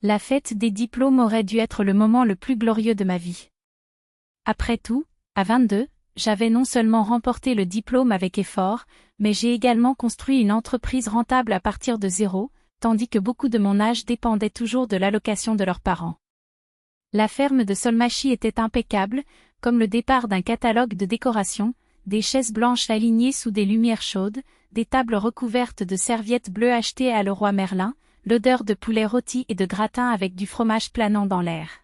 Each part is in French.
La fête des diplômes aurait dû être le moment le plus glorieux de ma vie. Après tout, à 22, j'avais non seulement remporté le diplôme avec effort, mais j'ai également construit une entreprise rentable à partir de zéro, tandis que beaucoup de mon âge dépendait toujours de l'allocation de leurs parents. La ferme de Solmachi était impeccable, comme le départ d'un catalogue de décoration, des chaises blanches alignées sous des lumières chaudes, des tables recouvertes de serviettes bleues achetées à Leroy Merlin, l'odeur de poulet rôti et de gratin avec du fromage planant dans l'air.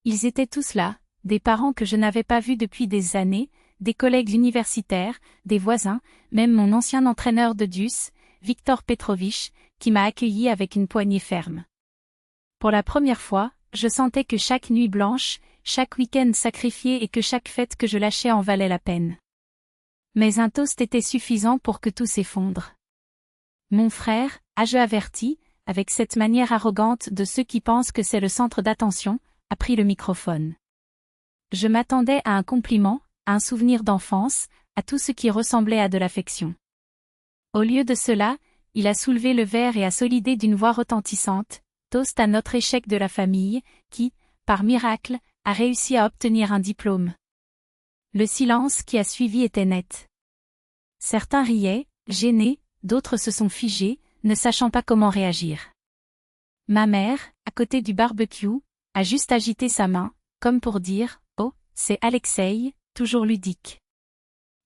Ils étaient tous là, des parents que je n'avais pas vus depuis des années, des collègues universitaires, des voisins, même mon ancien entraîneur de DUS, Viktor Petrovich, qui m'a accueilli avec une poignée ferme. Pour la première fois, je sentais que chaque nuit blanche, chaque week-end sacrifié et que chaque fête que je lâchais en valait la peine. Mais un toast était suffisant pour que tout s'effondre. Mon frère, âgeux averti, avec cette manière arrogante de ceux qui pensent que c'est le centre d'attention, a pris le microphone. Je m'attendais à un compliment, à un souvenir d'enfance, à tout ce qui ressemblait à de l'affection. Au lieu de cela, il a soulevé le verre et a solidé d'une voix retentissante, toast à notre échec de la famille, qui, par miracle, a réussi à obtenir un diplôme. Le silence qui a suivi était net. Certains riaient, gênés, d'autres se sont figés, ne sachant pas comment réagir. Ma mère, à côté du barbecue, a juste agité sa main, comme pour dire « Oh, c'est Alexei, toujours ludique ».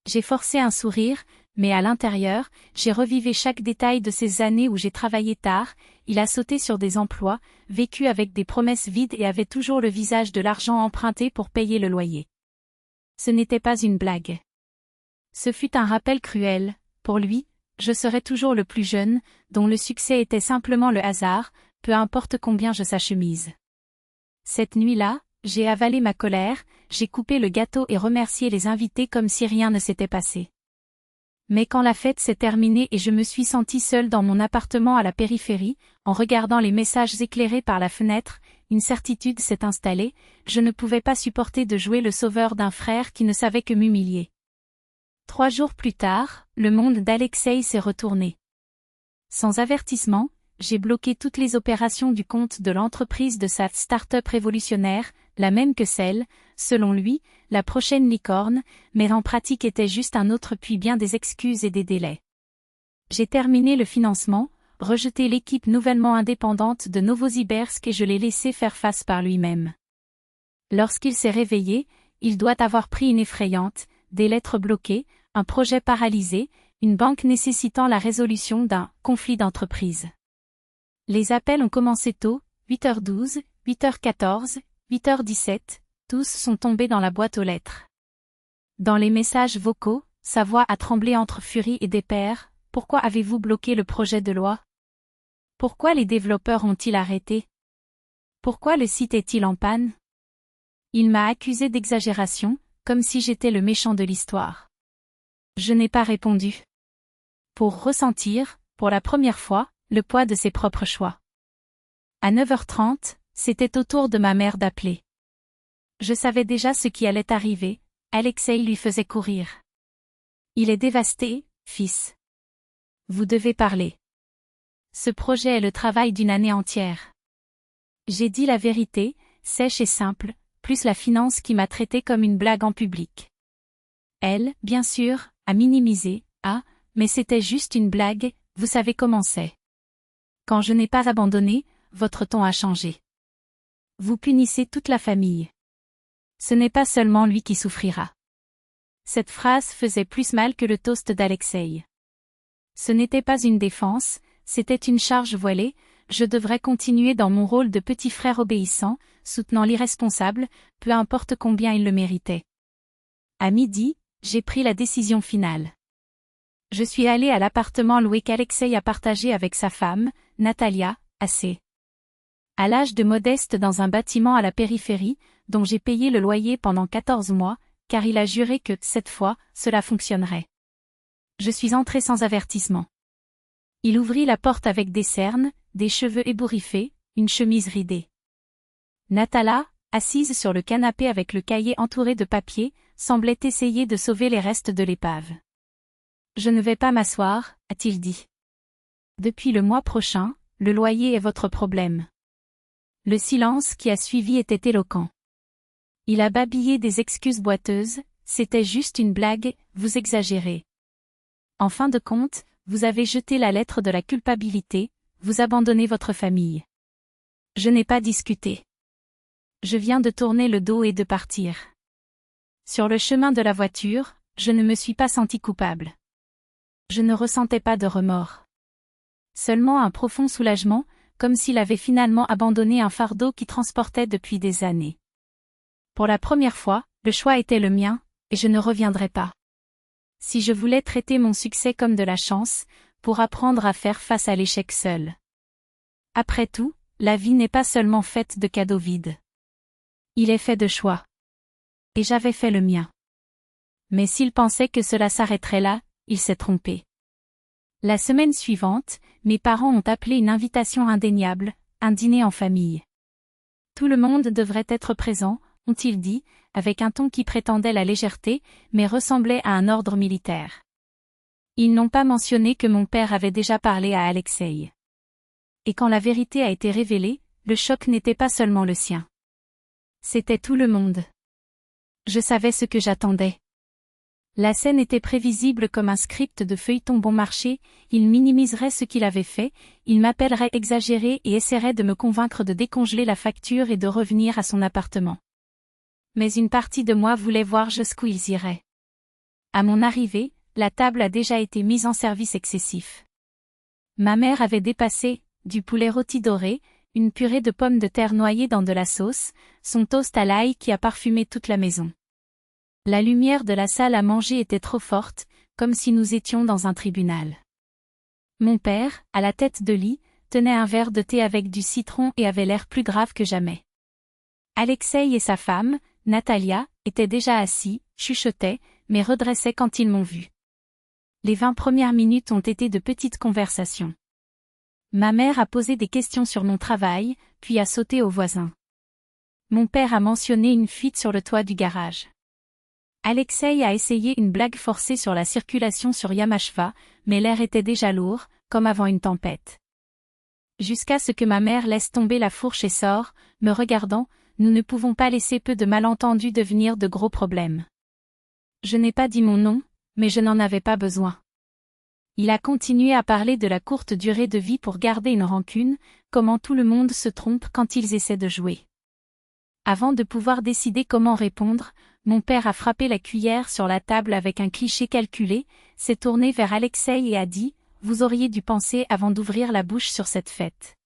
J'ai forcé un sourire, mais à l'intérieur, j'ai revivé chaque détail de ces années où j'ai travaillé tard, il a sauté sur des emplois, vécu avec des promesses vides et avait toujours le visage de l'argent emprunté pour payer le loyer. Ce n'était pas une blague. Ce fut un rappel cruel, pour lui, je serais toujours le plus jeune, dont le succès était simplement le hasard, peu importe combien je s'achemise. Cette nuit-là, j'ai avalé ma colère, j'ai coupé le gâteau et remercié les invités comme si rien ne s'était passé. Mais quand la fête s'est terminée et je me suis sentie seule dans mon appartement à la périphérie, en regardant les messages éclairés par la fenêtre, une certitude s'est installée, je ne pouvais pas supporter de jouer le sauveur d'un frère qui ne savait que m'humilier. 3 jours plus tard, le monde d'Alexei s'est retourné. Sans avertissement, j'ai bloqué toutes les opérations du compte de l'entreprise de sa start-up révolutionnaire, la même que celle, selon lui, la prochaine licorne, mais en pratique était juste un autre puis bien des excuses et des délais. J'ai terminé le financement, rejeté l'équipe nouvellement indépendante de Novosibirsk et je l'ai laissé faire face par lui-même. Lorsqu'il s'est réveillé, il doit avoir pris une effrayante, des lettres bloquées, un projet paralysé, une banque nécessitant la résolution d'un conflit d'entreprise. Les appels ont commencé tôt, 8h12, 8h14, 8h17, tous sont tombés dans la boîte aux lettres. Dans les messages vocaux, sa voix a tremblé entre furie et dépert. Pourquoi avez-vous bloqué le projet de loi? Pourquoi les développeurs ont-ils arrêté? Pourquoi le site est-il en panne? Il m'a accusé d'exagération, comme si j'étais le méchant de l'histoire. Je n'ai pas répondu. Pour ressentir, pour la première fois, le poids de ses propres choix. À 9h30, c'était au tour de ma mère d'appeler. Je savais déjà ce qui allait arriver, Alexei lui faisait courir. Il est dévasté, fils. Vous devez parler. Ce projet est le travail d'une année entière. J'ai dit la vérité, sèche et simple, plus la finance qui m'a traité comme une blague en public. Elle, bien sûr, a minimisé, mais c'était juste une blague, vous savez comment c'est. Quand je n'ai pas abandonné, votre ton a changé. Vous punissez toute la famille. Ce n'est pas seulement lui qui souffrira. Cette phrase faisait plus mal que le toast d'Alexei. Ce n'était pas une défense, c'était une charge voilée, je devrais continuer dans mon rôle de petit frère obéissant, soutenant l'irresponsable, peu importe combien il le méritait. À midi, j'ai pris la décision finale. Je suis allée à l'appartement loué qu'Alexei a partagé avec sa femme, Natalia, AC. À l'âge de Modeste dans un bâtiment à la périphérie, dont j'ai payé le loyer pendant 14 mois, car il a juré que, cette fois, cela fonctionnerait. Je suis entrée sans avertissement. Il ouvrit la porte avec des cernes, des cheveux ébouriffés, une chemise ridée. Natala, assise sur le canapé avec le cahier entouré de papier, semblait essayer de sauver les restes de l'épave. « Je ne vais pas m'asseoir », a-t-il dit. « Depuis le mois prochain, le loyer est votre problème. Le silence qui a suivi était éloquent. Il a babillé des excuses boiteuses, c'était juste une blague, vous exagérez. En fin de compte, vous avez jeté la lettre de la culpabilité, vous abandonnez votre famille. Je n'ai pas discuté. Je viens de tourner le dos et de partir. Sur le chemin de la voiture, je ne me suis pas senti coupable. Je ne ressentais pas de remords. Seulement un profond soulagement, comme s'il avait finalement abandonné un fardeau qui transportait depuis des années. Pour la première fois, le choix était le mien, et je ne reviendrai pas. Si je voulais traiter mon succès comme de la chance, pour apprendre à faire face à l'échec seul. Après tout, la vie n'est pas seulement faite de cadeaux vides. Il est fait de choix. Et j'avais fait le mien. Mais s'il pensait que cela s'arrêterait là, il s'est trompé. La semaine suivante, mes parents ont appelé une invitation indéniable, un dîner en famille. Tout le monde devrait être présent, ont-ils dit, avec un ton qui prétendait la légèreté, mais ressemblait à un ordre militaire. Ils n'ont pas mentionné que mon père avait déjà parlé à Alexei. Et quand la vérité a été révélée, le choc n'était pas seulement le sien. C'était tout le monde. Je savais ce que j'attendais. La scène était prévisible comme un script de feuilleton bon marché, il minimiserait ce qu'il avait fait, il m'appellerait exagéré et essaierait de me convaincre de décongeler la facture et de revenir à son appartement. Mais une partie de moi voulait voir jusqu'où ils iraient. À mon arrivée, la table a déjà été mise en service excessif. Ma mère avait dépassé, du poulet rôti doré, une purée de pommes de terre noyées dans de la sauce, son toast à l'ail qui a parfumé toute la maison. La lumière de la salle à manger était trop forte, comme si nous étions dans un tribunal. Mon père, à la tête de lit, tenait un verre de thé avec du citron et avait l'air plus grave que jamais. Alexei et sa femme, Natalia, étaient déjà assis, chuchotaient, mais redressaient quand ils m'ont vu. Les 20 premières minutes ont été de petites conversations. Ma mère a posé des questions sur mon travail, puis a sauté au voisin. Mon père a mentionné une fuite sur le toit du garage. Alexei a essayé une blague forcée sur la circulation sur Yamashva, mais l'air était déjà lourd, comme avant une tempête. Jusqu'à ce que ma mère laisse tomber la fourche et sort, me regardant, nous ne pouvons pas laisser peu de malentendus devenir de gros problèmes. Je n'ai pas dit mon nom, mais je n'en avais pas besoin. Il a continué à parler de la courte durée de vie pour garder une rancune, comment tout le monde se trompe quand ils essaient de jouer. Avant de pouvoir décider comment répondre, mon père a frappé la cuillère sur la table avec un cliché calculé, s'est tourné vers Alexei et a dit « Vous auriez dû penser avant d'ouvrir la bouche sur cette fête.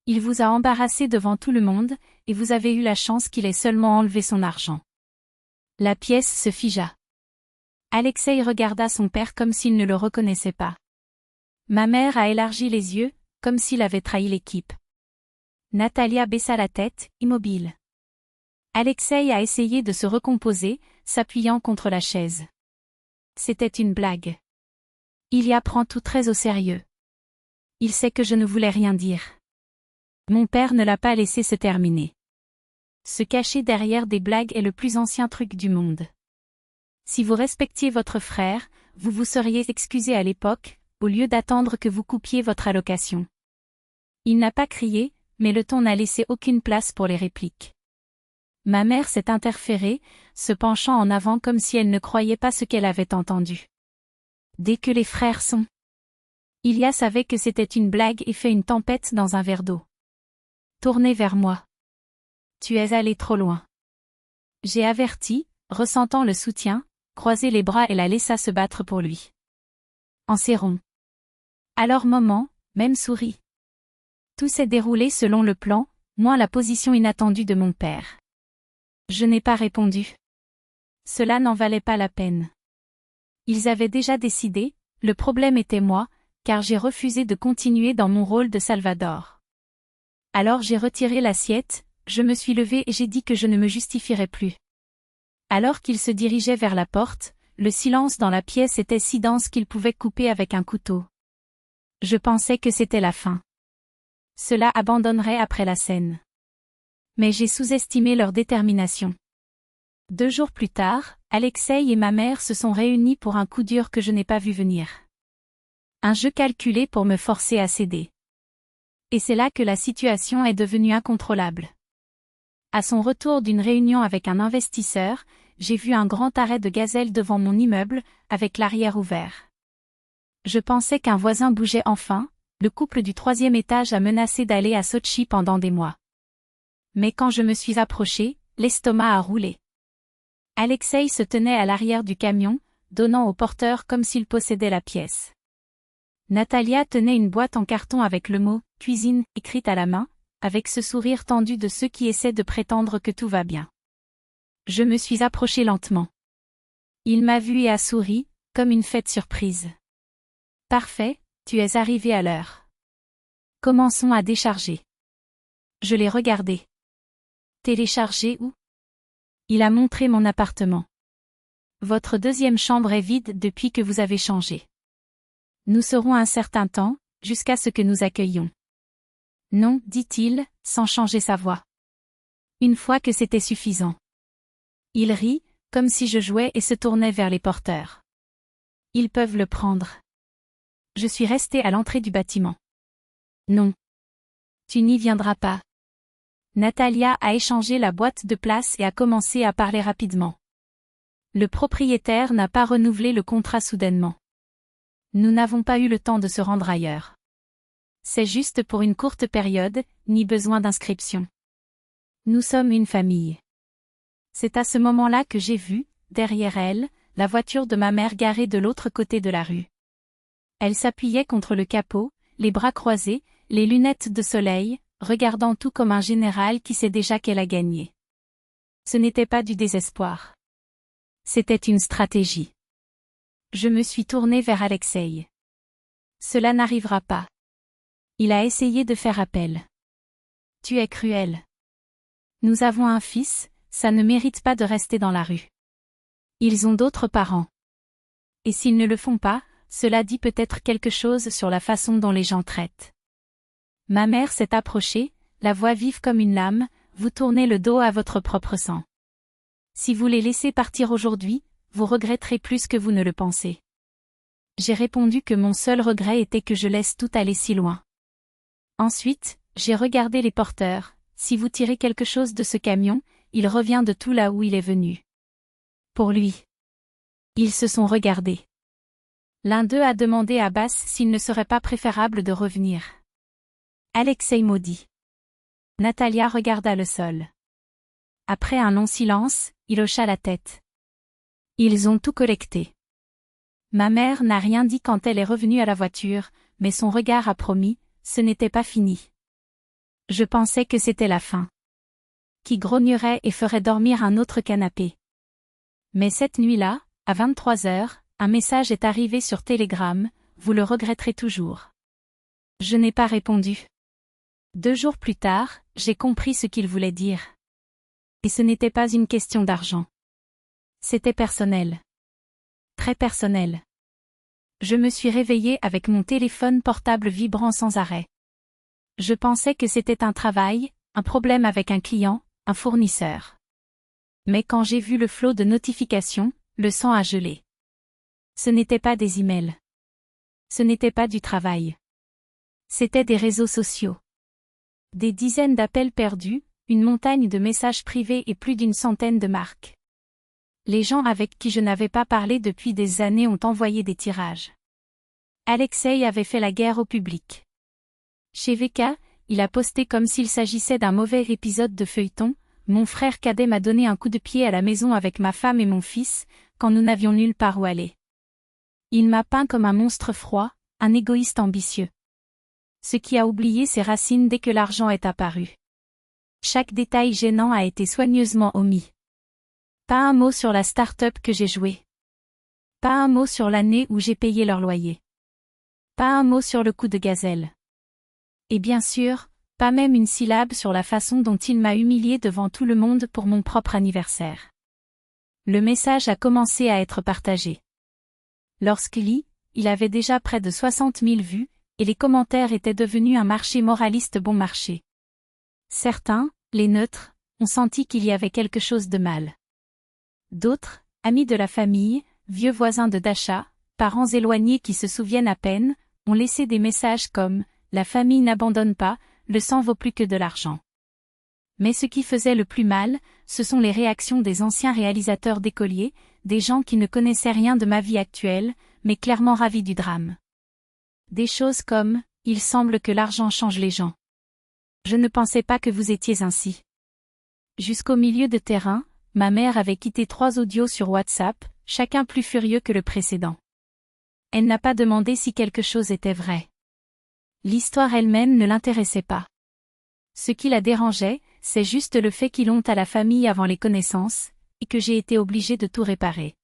Il vous a embarrassé devant tout le monde, et vous avez eu la chance qu'il ait seulement enlevé son argent. » La pièce se figea. Alexei regarda son père comme s'il ne le reconnaissait pas. Ma mère a élargi les yeux, comme s'il avait trahi l'équipe. Natalia baissa la tête, immobile. Alexei a essayé de se recomposer, s'appuyant contre la chaise. C'était une blague. Il y prend tout très au sérieux. Il sait que je ne voulais rien dire. Mon père ne l'a pas laissé se terminer. Se cacher derrière des blagues est le plus ancien truc du monde. Si vous respectiez votre frère, vous vous seriez excusé à l'époque, au lieu d'attendre que vous coupiez votre allocation. Il n'a pas crié, mais le ton n'a laissé aucune place pour les répliques. Ma mère s'est interférée, se penchant en avant comme si elle ne croyait pas ce qu'elle avait entendu. Dès que les frères sont. Ilias savait que c'était une blague et fait une tempête dans un verre d'eau. Tournez vers moi. Tu es allé trop loin. J'ai averti, ressentant le soutien, croisé les bras et la laissa se battre pour lui. En serrons. Alors maman, même sourit. Tout s'est déroulé selon le plan, moins la position inattendue de mon père. Je n'ai pas répondu. Cela n'en valait pas la peine. Ils avaient déjà décidé, le problème était moi, car j'ai refusé de continuer dans mon rôle de Salvador. Alors j'ai retiré l'assiette, je me suis levée et j'ai dit que je ne me justifierais plus. Alors qu'ils se dirigeaient vers la porte, le silence dans la pièce était si dense qu'ils pouvaient couper avec un couteau. Je pensais que c'était la fin. Cela abandonnerait après la scène. Mais j'ai sous-estimé leur détermination. 2 jours plus tard, Alexei et ma mère se sont réunis pour un coup dur que je n'ai pas vu venir. Un jeu calculé pour me forcer à céder. Et c'est là que la situation est devenue incontrôlable. À son retour d'une réunion avec un investisseur, j'ai vu un grand arrêt de gazelle devant mon immeuble, avec l'arrière ouvert. Je pensais qu'un voisin bougeait enfin, le couple du 3e étage a menacé d'aller à Sotchi pendant des mois. Mais quand je me suis approché, l'estomac a roulé. Alexei se tenait à l'arrière du camion, donnant au porteur comme s'il possédait la pièce. Natalia tenait une boîte en carton avec le mot « cuisine » écrite à la main, avec ce sourire tendu de ceux qui essaient de prétendre que tout va bien. Je me suis approché lentement. Il m'a vu et a souri, comme une fête surprise. « Parfait, tu es arrivé à l'heure. Commençons à décharger. » Je l'ai regardé. « Télécharger où ?» Il a montré mon appartement. « Votre 2e chambre est vide depuis que vous avez changé. Nous serons un certain temps, jusqu'à ce que nous accueillions. » Non, dit-il, sans changer sa voix. Une fois que c'était suffisant. Il rit, comme si je jouais et se tournait vers les porteurs. Ils peuvent le prendre. Je suis resté à l'entrée du bâtiment. Non. Tu n'y viendras pas. Natalia a échangé la boîte de place et a commencé à parler rapidement. Le propriétaire n'a pas renouvelé le contrat soudainement. Nous n'avons pas eu le temps de se rendre ailleurs. C'est juste pour une courte période, ni besoin d'inscription. Nous sommes une famille. C'est à ce moment-là que j'ai vu, derrière elle, la voiture de ma mère garée de l'autre côté de la rue. Elle s'appuyait contre le capot, les bras croisés, les lunettes de soleil, regardant tout comme un général qui sait déjà qu'elle a gagné. Ce n'était pas du désespoir. C'était une stratégie. Je me suis tourné vers Alexei. Cela n'arrivera pas. Il a essayé de faire appel. Tu es cruel. Nous avons un fils, ça ne mérite pas de rester dans la rue. Ils ont d'autres parents. Et s'ils ne le font pas, cela dit peut-être quelque chose sur la façon dont les gens traitent. Ma mère s'est approchée, la voix vive comme une lame, vous tournez le dos à votre propre sang. Si vous les laissez partir aujourd'hui, vous regretterez plus que vous ne le pensez. J'ai répondu que mon seul regret était que je laisse tout aller si loin. Ensuite, j'ai regardé les porteurs, si vous tirez quelque chose de ce camion, il revient de tout là où il est venu. Pour lui. Ils se sont regardés. L'un d'eux a demandé à basse s'il ne serait pas préférable de revenir. Alexei maudit. Natalia regarda le sol. Après un long silence, il hocha la tête. Ils ont tout collecté. Ma mère n'a rien dit quand elle est revenue à la voiture, mais son regard a promis, ce n'était pas fini. Je pensais que c'était la fin. Qui grognerait et ferait dormir un autre canapé. Mais cette nuit-là, à 23h, un message est arrivé sur Telegram, vous le regretterez toujours. Je n'ai pas répondu. 2 jours plus tard, j'ai compris ce qu'il voulait dire. Et ce n'était pas une question d'argent. C'était personnel. Très personnel. Je me suis réveillée avec mon téléphone portable vibrant sans arrêt. Je pensais que c'était un travail, un problème avec un client, un fournisseur. Mais quand j'ai vu le flot de notifications, le sang a gelé. Ce n'était pas des emails. Ce n'était pas du travail. C'était des réseaux sociaux. Des dizaines d'appels perdus, une montagne de messages privés et plus d'une centaine de marques. Les gens avec qui je n'avais pas parlé depuis des années ont envoyé des tirages. Alexei avait fait la guerre au public. Chez VK, il a posté comme s'il s'agissait d'un mauvais épisode de feuilleton, mon frère cadet m'a donné un coup de pied à la maison avec ma femme et mon fils, quand nous n'avions nulle part où aller. Il m'a peint comme un monstre froid, un égoïste ambitieux. Ce qui a oublié ses racines dès que l'argent est apparu. Chaque détail gênant a été soigneusement omis. Pas un mot sur la start-up que j'ai jouée. Pas un mot sur l'année où j'ai payé leur loyer. Pas un mot sur le coup de gazelle. Et bien sûr, pas même une syllabe sur la façon dont il m'a humilié devant tout le monde pour mon propre anniversaire. Le message a commencé à être partagé. Lorsqu'il lit, il avait déjà près de 60 000 vues, et les commentaires étaient devenus un marché moraliste bon marché. Certains, les neutres, ont senti qu'il y avait quelque chose de mal. D'autres, amis de la famille, vieux voisins de Dasha, parents éloignés qui se souviennent à peine, ont laissé des messages comme la famille n'abandonne pas, le sang vaut plus que de l'argent. Mais ce qui faisait le plus mal, ce sont les réactions des anciens réalisateurs d'Écoliers, des gens qui ne connaissaient rien de ma vie actuelle, mais clairement ravis du drame. Des choses comme « il semble que l'argent change les gens ». Je ne pensais pas que vous étiez ainsi. Jusqu'au milieu de terrain, ma mère avait quitté 3 audios sur WhatsApp, chacun plus furieux que le précédent. Elle n'a pas demandé si quelque chose était vrai. L'histoire elle-même ne l'intéressait pas. Ce qui la dérangeait, c'est juste le fait qu'il honte à la famille avant les connaissances, et que j'ai été obligée de tout réparer.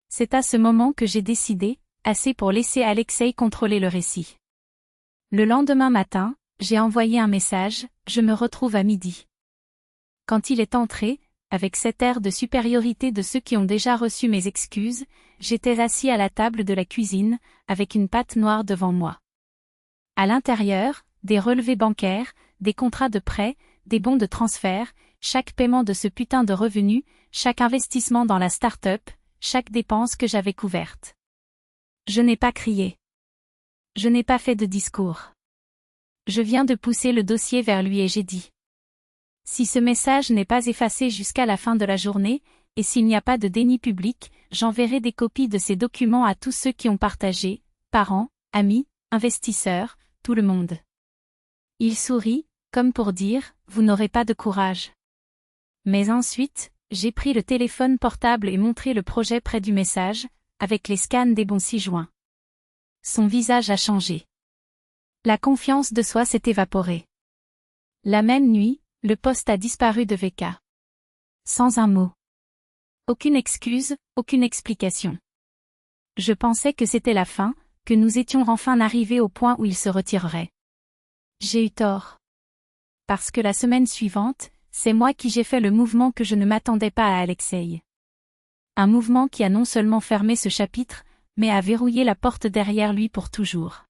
C'est à ce moment que j'ai décidé, assez pour laisser Alexei contrôler le récit. Le lendemain matin, j'ai envoyé un message, je me retrouve à midi. Quand il est entré, avec cet air de supériorité de ceux qui ont déjà reçu mes excuses, j'étais assis à la table de la cuisine, avec une pâte noire devant moi. À l'intérieur, des relevés bancaires, des contrats de prêt, des bons de transfert, chaque paiement de ce putain de revenu, chaque investissement dans la start-up, chaque dépense que j'avais couverte. Je n'ai pas crié. Je n'ai pas fait de discours. Je viens de pousser le dossier vers lui et j'ai dit. Si ce message n'est pas effacé jusqu'à la fin de la journée, et s'il n'y a pas de déni public, j'enverrai des copies de ces documents à tous ceux qui ont partagé, parents, amis, investisseurs, tout le monde. Il sourit, comme pour dire, vous n'aurez pas de courage. Mais ensuite, j'ai pris le téléphone portable et montré le projet près du message, avec les scans des bons 6 juin. Son visage a changé. La confiance de soi s'est évaporée. La même nuit, le poste a disparu de VK. Sans un mot. Aucune excuse, aucune explication. Je pensais que c'était la fin, que nous étions enfin arrivés au point où il se retirerait. J'ai eu tort. Parce que la semaine suivante, c'est moi qui j'ai fait le mouvement que je ne m'attendais pas à Alexei. Un mouvement qui a non seulement fermé ce chapitre, mais a verrouillé la porte derrière lui pour toujours.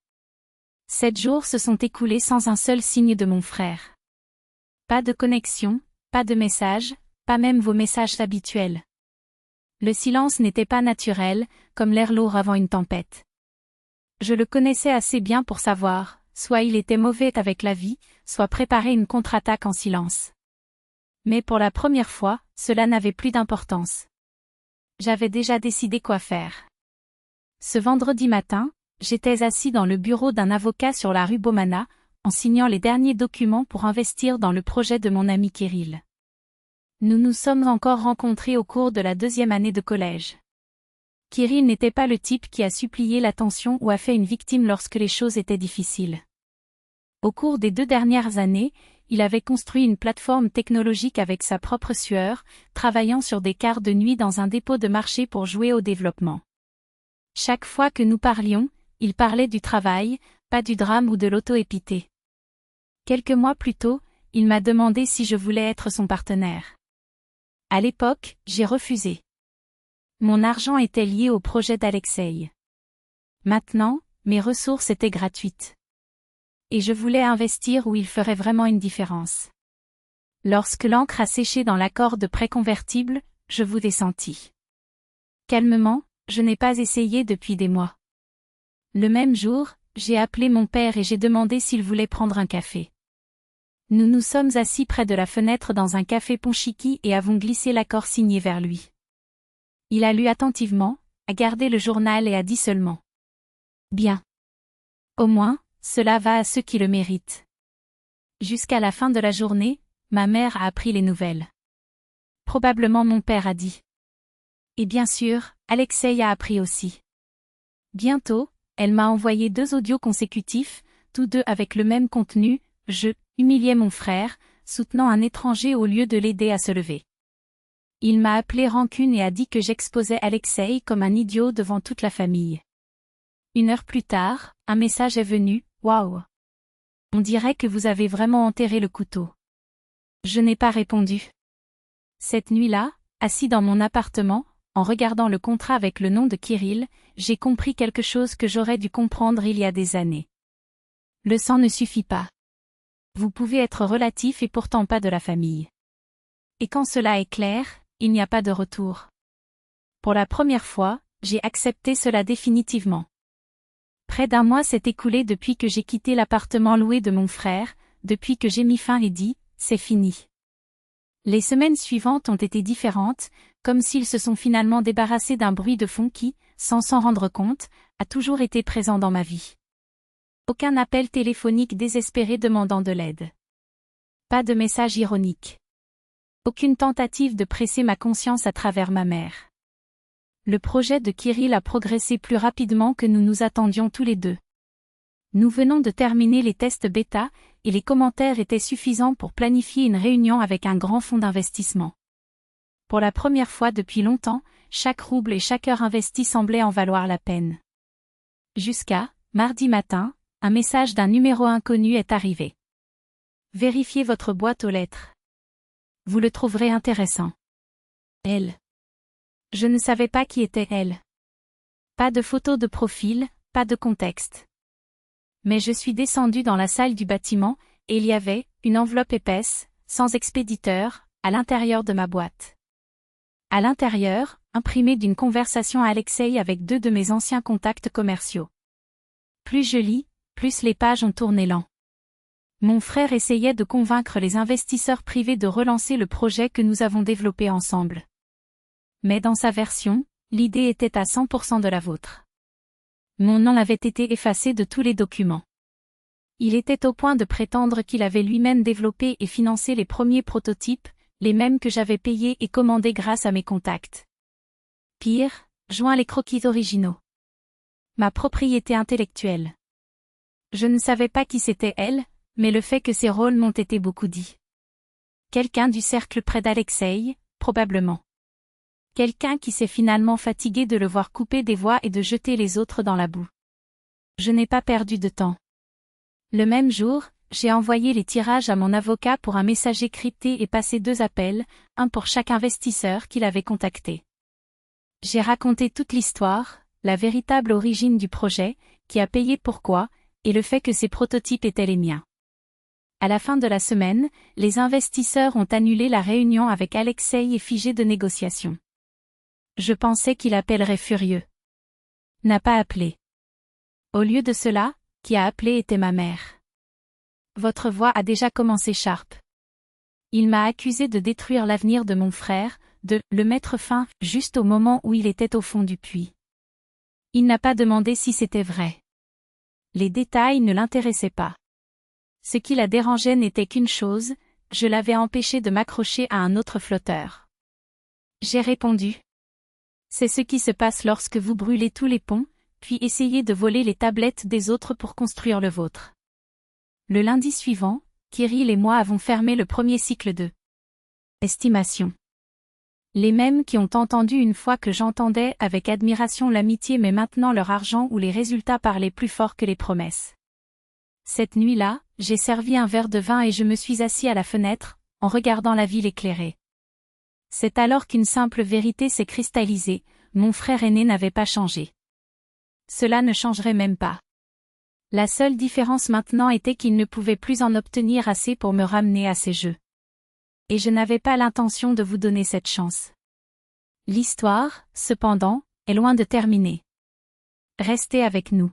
7 jours se sont écoulés sans un seul signe de mon frère. Pas de connexion, pas de message, pas même vos messages habituels. Le silence n'était pas naturel, comme l'air lourd avant une tempête. Je le connaissais assez bien pour savoir, soit il était mauvais avec la vie, soit préparer une contre-attaque en silence. Mais pour la première fois, cela n'avait plus d'importance. J'avais déjà décidé quoi faire. Ce vendredi matin, j'étais assis dans le bureau d'un avocat sur la rue Bomana, en signant les derniers documents pour investir dans le projet de mon ami Kirill. Nous nous sommes encore rencontrés au cours de la 2e année de collège. Kirill n'était pas le type qui a supplié l'attention ou a fait une victime lorsque les choses étaient difficiles. Au cours des 2 dernières années, il avait construit une plateforme technologique avec sa propre sueur, travaillant sur des quarts de nuit dans un dépôt de marché pour jouer au développement. Chaque fois que nous parlions, il parlait du travail, pas du drame ou de l'auto-épité. Quelques mois plus tôt, il m'a demandé si je voulais être son partenaire. À l'époque, j'ai refusé. Mon argent était lié au projet d'Alexei. Maintenant, mes ressources étaient gratuites. Et je voulais investir où il ferait vraiment une différence. Lorsque l'encre a séché dans l'accord de prêt convertible, je vous ai senti. Calmement, je n'ai pas essayé depuis des mois. Le même jour, j'ai appelé mon père et j'ai demandé s'il voulait prendre un café. Nous nous sommes assis près de la fenêtre dans un café Ponchiki et avons glissé l'accord signé vers lui. Il a lu attentivement, a gardé le journal et a dit seulement. Bien. Au moins, cela va à ceux qui le méritent. Jusqu'à la fin de la journée, ma mère a appris les nouvelles. Probablement mon père a dit. Et bien sûr, Alexei a appris aussi. Bientôt, elle m'a envoyé 2 audios consécutifs, tous 2 avec le même contenu, je humiliais mon frère, soutenant un étranger au lieu de l'aider à se lever. Il m'a appelé rancune et a dit que j'exposais Alexei comme un idiot devant toute la famille. 1 heure plus tard, un message est venu, waouh. On dirait que vous avez vraiment enterré le couteau. Je n'ai pas répondu. Cette nuit-là, assis dans mon appartement, en regardant le contrat avec le nom de Kirill, j'ai compris quelque chose que j'aurais dû comprendre il y a des années. Le sang ne suffit pas. Vous pouvez être relatif et pourtant pas de la famille. Et quand cela est clair, il n'y a pas de retour. Pour la première fois, j'ai accepté cela définitivement. Près d'un mois s'est écoulé depuis que j'ai quitté l'appartement loué de mon frère, depuis que j'ai mis fin et dit « c'est fini ». Les semaines suivantes ont été différentes, comme s'ils se sont finalement débarrassés d'un bruit de fond qui, sans s'en rendre compte, a toujours été présent dans ma vie. Aucun appel téléphonique désespéré demandant de l'aide. Pas de message ironique. Aucune tentative de presser ma conscience à travers ma mère. Le projet de Kirill a progressé plus rapidement que nous nous attendions tous les deux. Nous venons de terminer les tests bêta, et les commentaires étaient suffisants pour planifier une réunion avec un grand fonds d'investissement. Pour la première fois depuis longtemps, chaque rouble et chaque heure investie semblait en valoir la peine. Jusqu'à, mardi matin, un message d'un numéro inconnu est arrivé. Vérifiez votre boîte aux lettres. Vous le trouverez intéressant. Elle. Je ne savais pas qui était elle. Pas de photo de profil, pas de contexte. Mais je suis descendu dans la salle du bâtiment, et il y avait une enveloppe épaisse, sans expéditeur, à l'intérieur de ma boîte. À l'intérieur, imprimé d'une conversation à Alexei avec 2 de mes anciens contacts commerciaux. Plus je lis, plus les pages ont tourné lent. Mon frère essayait de convaincre les investisseurs privés de relancer le projet que nous avons développé ensemble. Mais dans sa version, l'idée était à 100% de la vôtre. Mon nom avait été effacé de tous les documents. Il était au point de prétendre qu'il avait lui-même développé et financé les premiers prototypes, les mêmes que j'avais payés et commandés grâce à mes contacts. Pire, joint les croquis originaux. Ma propriété intellectuelle. Je ne savais pas qui c'était elle, mais le fait que ses rôles m'ont été beaucoup dit. Quelqu'un du cercle près d'Alexei, probablement. Quelqu'un qui s'est finalement fatigué de le voir couper des voix et de jeter les autres dans la boue. Je n'ai pas perdu de temps. Le même jour, j'ai envoyé les tirages à mon avocat pour un messager crypté et passé 2 appels, un pour chaque investisseur qu'il avait contacté. J'ai raconté toute l'histoire, la véritable origine du projet, qui a payé pourquoi, et le fait que ces prototypes étaient les miens. À la fin de la semaine, les investisseurs ont annulé la réunion avec Alexei et figé de négociations. Je pensais qu'il appellerait furieux. N'a pas appelé. Au lieu de cela, qui a appelé était ma mère. Votre voix a déjà commencé Sharp. Il m'a accusé de détruire l'avenir de mon frère, de le mettre fin, juste au moment où il était au fond du puits. Il n'a pas demandé si c'était vrai. Les détails ne l'intéressaient pas. Ce qui la dérangeait n'était qu'une chose, je l'avais empêché de m'accrocher à un autre flotteur. J'ai répondu. C'est ce qui se passe lorsque vous brûlez tous les ponts, puis essayez de voler les tablettes des autres pour construire le vôtre. Le lundi suivant, Kirill et moi avons fermé le premier cycle de estimation. Les mêmes qui ont entendu une fois que j'entendais avec admiration l'amitié mais maintenant leur argent où les résultats parlaient plus fort que les promesses. Cette nuit-là, j'ai servi un verre de vin et je me suis assis à la fenêtre, en regardant la ville éclairée. C'est alors qu'une simple vérité s'est cristallisée, mon frère aîné n'avait pas changé. Cela ne changerait même pas. La seule différence maintenant était qu'il ne pouvait plus en obtenir assez pour me ramener à ses jeux. Et je n'avais pas l'intention de vous donner cette chance. L'histoire, cependant, est loin de terminer. Restez avec nous.